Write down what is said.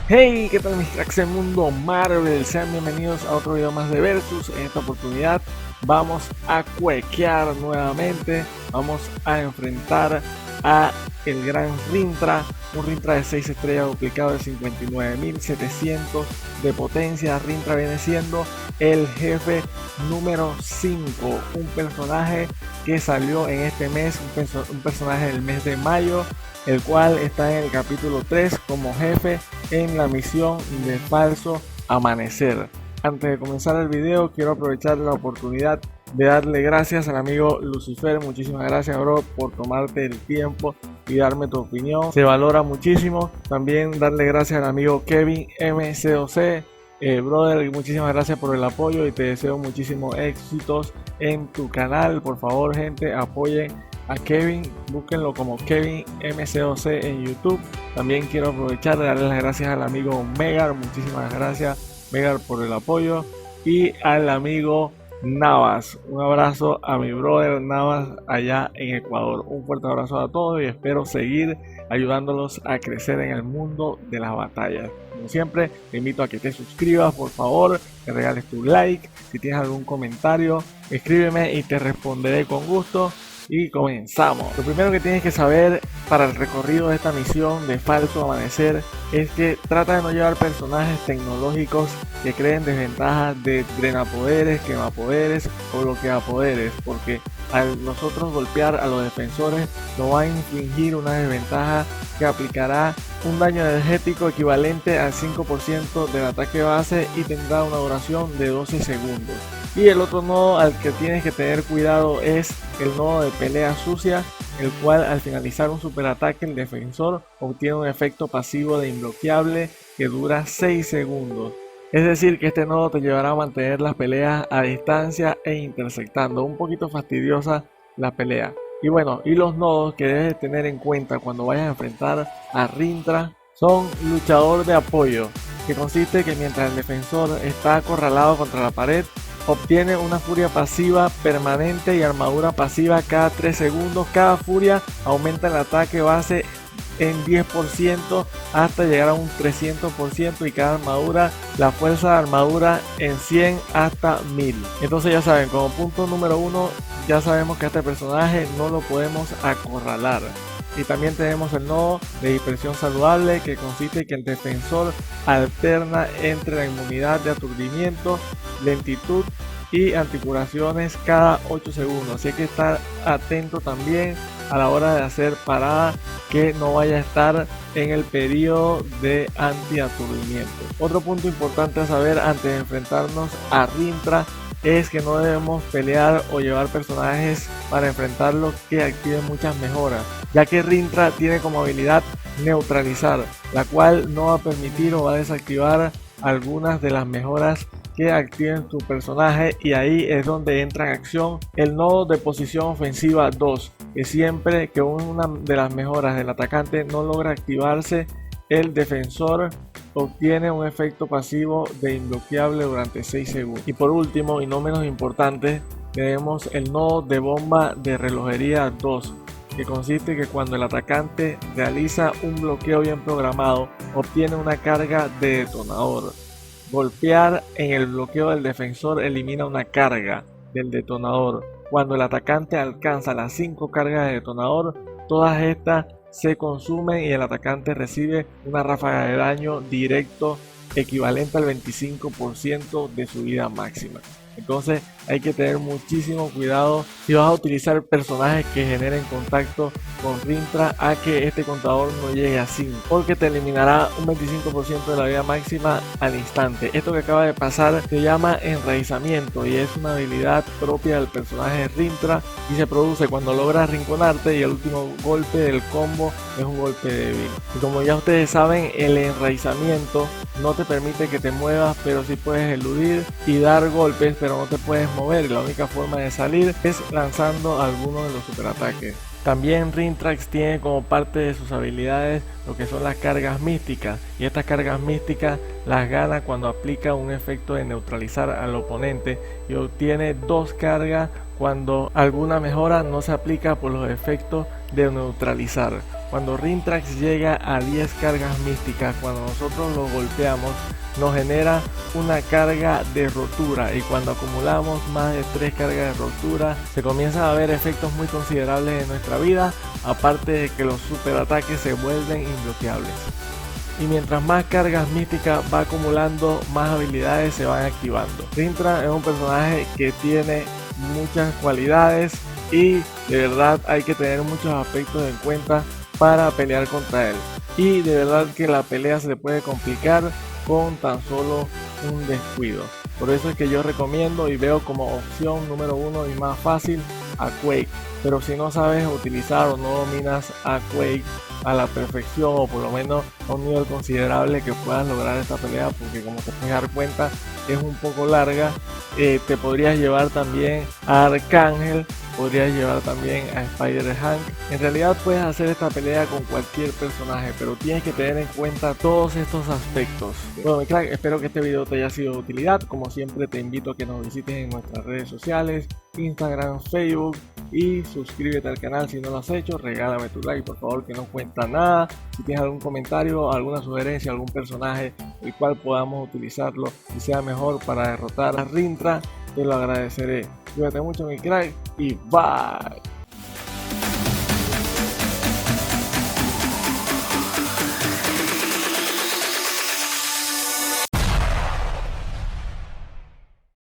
Hey, ¿qué tal mis cracks del mundo Marvel? Sean bienvenidos a otro video más de Versus. En esta oportunidad vamos a cuequear nuevamente. Vamos a enfrentar a el gran Rintrah. Un Rintrah de 6 estrellas duplicado de 59.700 de potencia. Rintrah viene siendo el jefe número 5. Un personaje que salió en este mes, un personaje del mes de mayo, el cual está en el capítulo 3 como jefe en la misión de Falso Amanecer. Antes de comenzar el video, quiero aprovechar la oportunidad de darle gracias al amigo Lucifer. Muchísimas gracias, bro, por tomarte el tiempo y darme tu opinión, se valora muchísimo. También darle gracias al amigo Kevin MCOC. Brother, muchísimas gracias por el apoyo y te deseo muchísimos éxitos en tu canal. Por favor, gente, apoyen a Kevin, búsquenlo como Kevin MCOC en YouTube. También quiero aprovechar de darle las gracias al amigo Megar, muchísimas gracias Megar por el apoyo, y al amigo Navas. Un abrazo a mi brother Navas allá en Ecuador. Un fuerte abrazo a todos y espero seguir ayudándolos a crecer en el mundo de las batallas. Como siempre, te invito a que te suscribas, por favor, que regales tu like. Si tienes algún comentario, escríbeme y te responderé con gusto. Y comenzamos. Lo primero que tienes que saber para el recorrido de esta misión de Falso Amanecer es que trata de no llevar personajes tecnológicos que creen desventajas de drenapoderes, quemapoderes o bloqueapoderes, porque al nosotros golpear a los defensores nos va a infligir una desventaja que aplicará un daño energético equivalente al 5% del ataque base y tendrá una duración de 12 segundos. Y el otro nodo al que tienes que tener cuidado es el nodo de pelea sucia, el cual al finalizar un superataque el defensor obtiene un efecto pasivo de inbloqueable que dura 6 segundos. Es decir, que este nodo te llevará a mantener las peleas a distancia e interceptando. Un poquito fastidiosa la pelea. Y bueno, y los nodos que debes tener en cuenta cuando vayas a enfrentar a Rintrah son luchador de apoyo, que consiste que mientras el defensor está acorralado contra la pared, obtiene una furia pasiva permanente y armadura pasiva cada 3 segundos. Cada furia aumenta el ataque base en 10% hasta llegar a un 300% y cada armadura, la fuerza de armadura en 100 hasta 1000. Entonces ya saben, como punto número 1, ya sabemos que a este personaje no lo podemos acorralar. Y también tenemos el nodo de dispersión saludable, que consiste en que el defensor alterna entre la inmunidad de aturdimiento, lentitud y anticuraciones cada 8 segundos. Así que estar atento también a la hora de hacer parada, que no vaya a estar en el periodo de antiaturdimiento. Otro punto importante a saber antes de enfrentarnos a Rintrah es que no debemos pelear o llevar personajes para enfrentarlo que activen muchas mejoras, ya que Rintrah tiene como habilidad neutralizar, la cual no va a permitir o va a desactivar algunas de las mejoras que activen tu personaje, y ahí es donde entra en acción el nodo de posición ofensiva 2, que siempre que una de las mejoras del atacante no logra activarse, el defensor obtiene un efecto pasivo de inbloqueable durante 6 segundos. Y por último, y no menos importante, tenemos el nodo de bomba de relojería 2, que consiste que cuando el atacante realiza un bloqueo bien programado, obtiene una carga de detonador. Golpear en el bloqueo del defensor elimina una carga del detonador. Cuando el atacante alcanza las 5 cargas de detonador, todas estas se consumen y el atacante recibe una ráfaga de daño directo equivalente al 25% de su vida máxima. Entonces hay que tener muchísimo cuidado si vas a utilizar personajes que generen contacto con Rintrah, a que este contador no llegue a 5, porque te eliminará un 25% de la vida máxima al instante. Esto que acaba de pasar se llama enraizamiento y es una habilidad propia del personaje de Rintrah y se produce cuando logras rinconarte y el último golpe del combo es un golpe débil. Y como ya ustedes saben, el enraizamiento no te permite que te muevas, pero sí puedes eludir y dar golpes, pero no te puedes mover, y la única forma de salir es lanzando alguno de los superataques. También Rintrah tiene como parte de sus habilidades lo que son las cargas místicas, y estas cargas místicas las gana cuando aplica un efecto de neutralizar al oponente, y obtiene 2 cargas cuando alguna mejora no se aplica por los efectos de neutralizar. cuando Rintrax llega a 10 cargas místicas, cuando nosotros lo golpeamos, nos genera una carga de rotura, y cuando acumulamos más de 3 cargas de rotura se comienzan a ver efectos muy considerables en nuestra vida, aparte de que los superataques se vuelven imbloqueables. Y mientras más cargas místicas va acumulando, más habilidades se van activando. Rintrax es un personaje que tiene muchas cualidades y de verdad hay que tener muchos aspectos en cuenta para pelear contra él, y de verdad que la pelea se le puede complicar con tan solo un descuido. Por eso es que yo recomiendo y veo como opción número uno y más fácil a Quake. Pero si no sabes utilizar o no dominas a Quake a la perfección, o por lo menos a un nivel considerable, que puedas lograr esta pelea, porque como te puedes dar cuenta es un poco larga, te podrías llevar también a Arcángel, podrías llevar también a Spider-Hank. En realidad puedes hacer esta pelea con cualquier personaje, pero tienes que tener en cuenta todos estos aspectos. Bueno, mi crack, espero que este video te haya sido de utilidad. Como siempre te invito a que nos visites en nuestras redes sociales, Instagram, Facebook, y suscríbete al canal si no lo has hecho. Regálame tu like, por favor, que no cuesta nada. Si tienes algún comentario, alguna sugerencia, algún personaje el cual podamos utilizarlo y sea mejor para derrotar a Rintrax, te lo agradeceré. Cuídate mucho, mi crack, y bye.